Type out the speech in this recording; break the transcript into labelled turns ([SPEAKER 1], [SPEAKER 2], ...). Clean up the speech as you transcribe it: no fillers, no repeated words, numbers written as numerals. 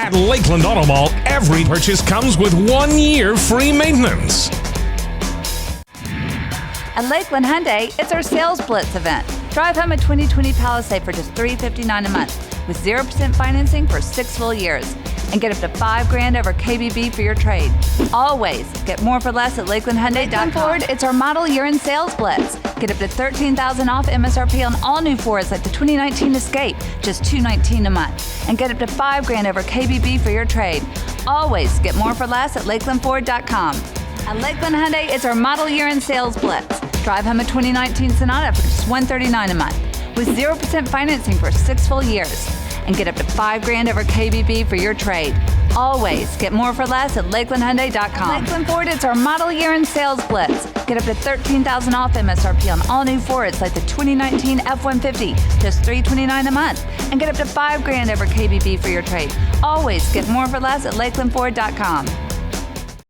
[SPEAKER 1] At Lakeland Automall, every purchase comes with 1 year free maintenance.
[SPEAKER 2] At Lakeland Hyundai, it's our Sales Blitz event. Drive home a 2020 Palisade for just $359 a month with 0% financing for 6 full years. And get up to $5,000 over KBB for your trade. Always get more for less at LakelandHyundai.com. Ford, it's our model year-end sales blitz. Get up to $13,000 off MSRP on all new Fords like the 2019 Escape, just $219 a month. And get up to $5,000 over KBB for your trade. Always get more for less at LakelandFord.com. At Lakeland Hyundai, it's our model year-end sales blitz. Drive home a 2019 Sonata for just $139 a month with 0% financing for 6 full years. And get up to $5,000 over KBB for your trade. Always get more for less at LakelandHyundai.com. At Lakeland Ford, it's our model year-end sales blitz. Get up to $13,000 off MSRP on all new Fords like the 2019 F-150, just $329 a month. And get up to $5,000 over KBB for your trade. Always get more for less at LakelandFord.com.